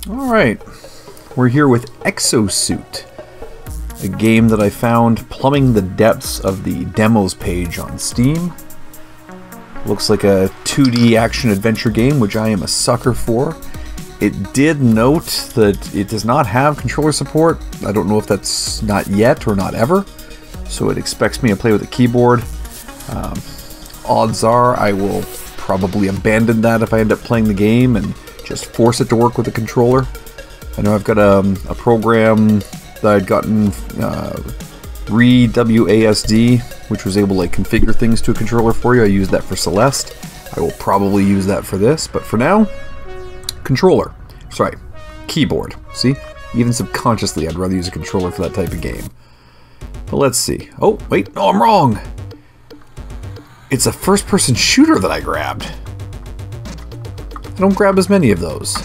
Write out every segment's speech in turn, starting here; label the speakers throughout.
Speaker 1: Alright, we're here with Exosuit, a game that I found plumbing the depths of the demos page on Steam. Looks like a 2D action-adventure game, which I am a sucker for. It did note that it does not have controller support. I don't know if that's not yet or not ever, so it expects me to play with a keyboard. Odds are I will probably abandon that if I end up playing the game and just force it to work with a controller. I know I've got a program that I'd gotten, WASD, which was able to like configure things to a controller for you. I used that for Celeste. I will probably use that for this, but for now, controller. Sorry, keyboard. See? Even subconsciously, I'd rather use a controller for that type of game. But let's see. Oh, wait, no, I'm wrong! It's a first-person shooter that I grabbed. I don't grab as many of those.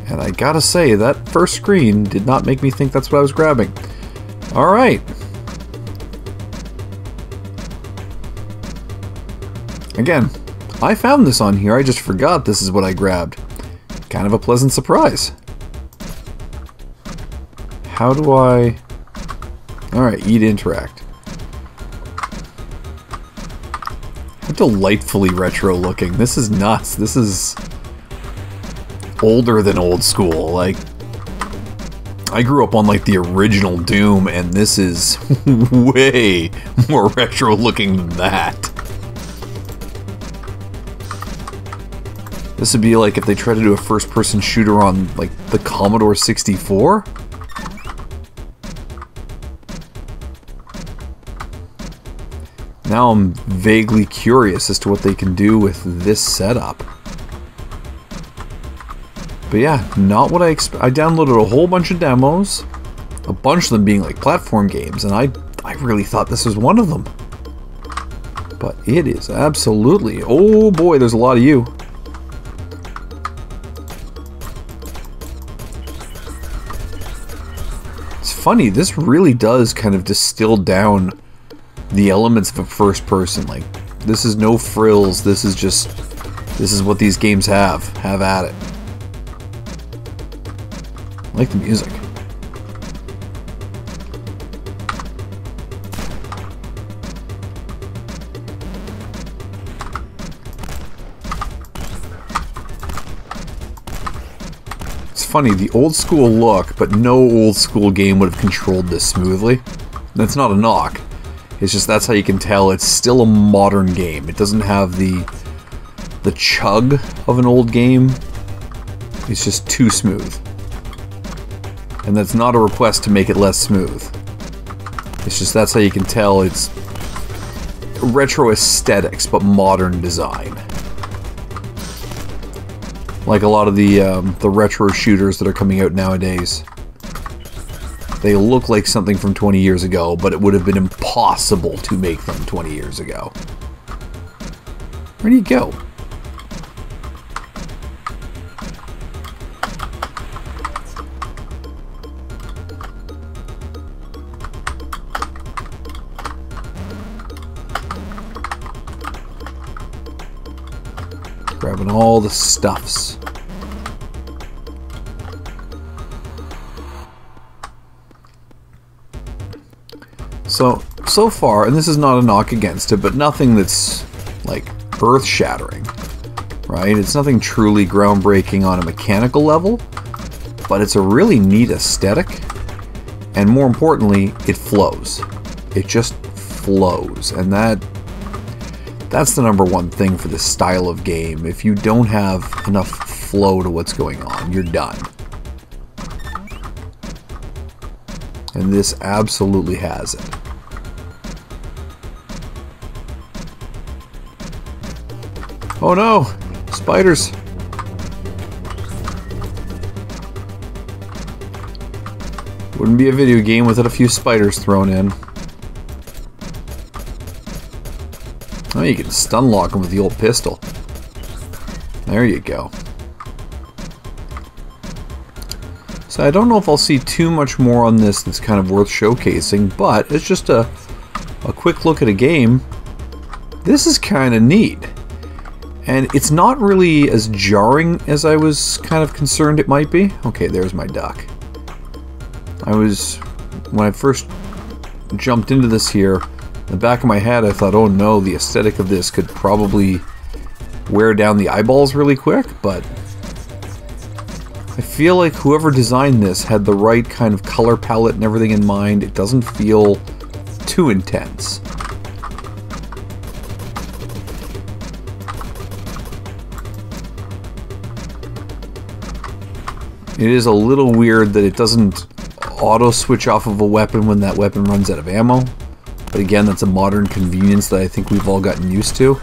Speaker 1: And I gotta say, that first screen did not make me think that's what I was grabbing. Alright. Again, I found this on here, I just forgot this is what I grabbed. Kind of a pleasant surprise. How do I... Alright, E to interact. How delightfully retro looking. This is nuts. This is older than old school. Like, I grew up on like the original Doom, and this is way more retro looking than that. This would be like if they tried to do a first-person shooter on like the Commodore 64. Now I'm vaguely curious as to what they can do with this setup. But yeah, not what I expect. I downloaded a whole bunch of demos, a bunch of them being like platform games, and I really thought this was one of them. But it is absolutely... Oh boy, there's a lot of you. It's funny, this really does kind of distill down the elements of a first person. Like, this is no frills, this is just, this is what these games have at it. I like the music. It's funny, the old school look, but no old school game would have controlled this smoothly. That's not a knock. It's just that's how you can tell it's still a modern game. It doesn't have the chug of an old game. It's just too smooth. And that's not a request to make it less smooth. It's just that's how you can tell it's retro aesthetics but modern design. Like a lot of the retro shooters that are coming out nowadays. They look like something from 20 years ago, but it would have been impossible to make them 20 years ago. Where do you go? Grabbing all the stuffs. So far, and this is not a knock against it, but nothing that's, like, earth-shattering, right? It's nothing truly groundbreaking on a mechanical level, but it's a really neat aesthetic, and more importantly, it flows. It just flows, and that's the number one thing for this style of game. If you don't have enough flow to what's going on, you're done. And this absolutely has it. Oh no! Spiders! Wouldn't be a video game without a few spiders thrown in. Oh, you can stun lock them with the old pistol. There you go. So I don't know if I'll see too much more on this that's kind of worth showcasing, but it's just a quick look at a game. This is kind of neat. And it's not really as jarring as I was kind of concerned it might be. Okay, there's my duck. When I first jumped into this here, in the back of my head I thought, oh no, the aesthetic of this could probably wear down the eyeballs really quick, but I feel like whoever designed this had the right kind of color palette and everything in mind. It doesn't feel too intense. It is a little weird that it doesn't auto switch off of a weapon when that weapon runs out of ammo. But again, that's a modern convenience that I think we've all gotten used to.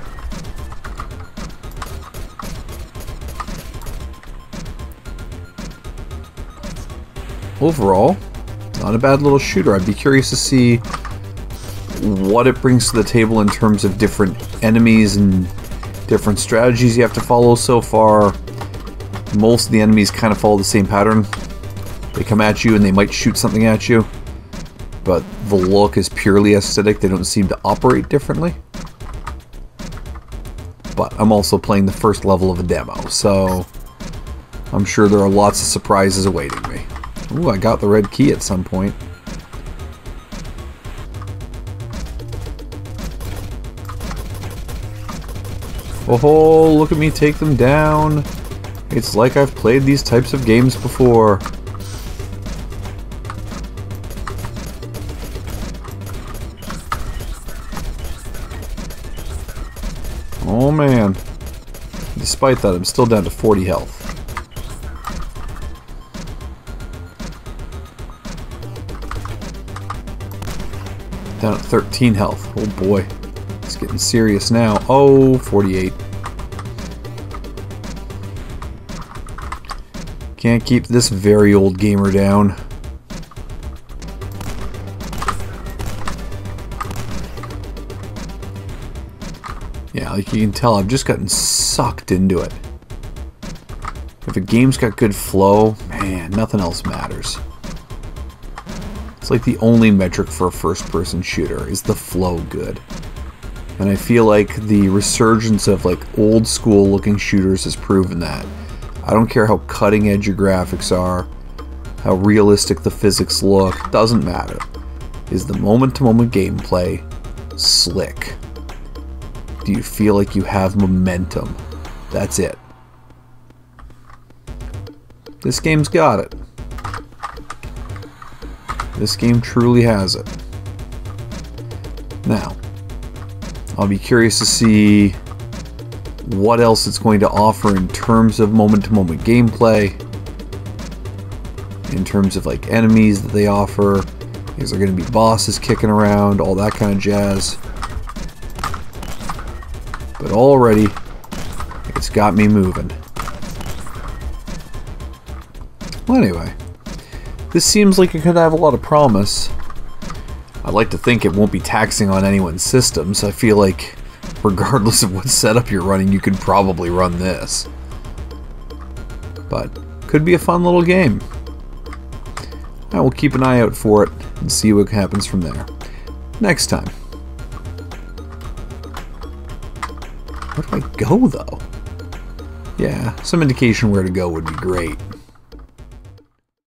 Speaker 1: Overall, not a bad little shooter. I'd be curious to see what it brings to the table in terms of different enemies and different strategies you have to follow. So far, most of the enemies kind of follow the same pattern. They come at you and they might shoot something at you, but the look is purely aesthetic. They don't seem to operate differently. But I'm also playing the first level of a demo, so I'm sure there are lots of surprises awaiting me. Ooh, I got the red key at some point. Oh, look at me take them down. It's like I've played these types of games before. Oh man. Despite that, I'm still down to 40 health. Down at 13 health. Oh boy. It's getting serious now. Oh, 48. Can't keep this very old gamer down. Yeah, like you can tell, I've just gotten sucked into it. If a game's got good flow, man, nothing else matters. It's like the only metric for a first-person shooter is the flow good. And I feel like the resurgence of like old-school looking shooters has proven that. I don't care how cutting-edge your graphics are, how realistic the physics look, doesn't matter. Is the moment-to-moment gameplay slick? Do you feel like you have momentum? That's it. This game's got it. This game truly has it. Now, I'll be curious to see what else it's going to offer in terms of moment-to-moment gameplay, in terms of like enemies that they offer. Is there going to be bosses kicking around, all that kind of jazz. But already, it's got me moving. Well, anyway, this seems like it could have a lot of promise. I'd like to think it won't be taxing on anyone's systems. I feel like regardless of what setup you're running, you could probably run this. But could be a fun little game. I will keep an eye out for it and see what happens from there. Next time. Where do I go, though? Yeah, some indication where to go would be great.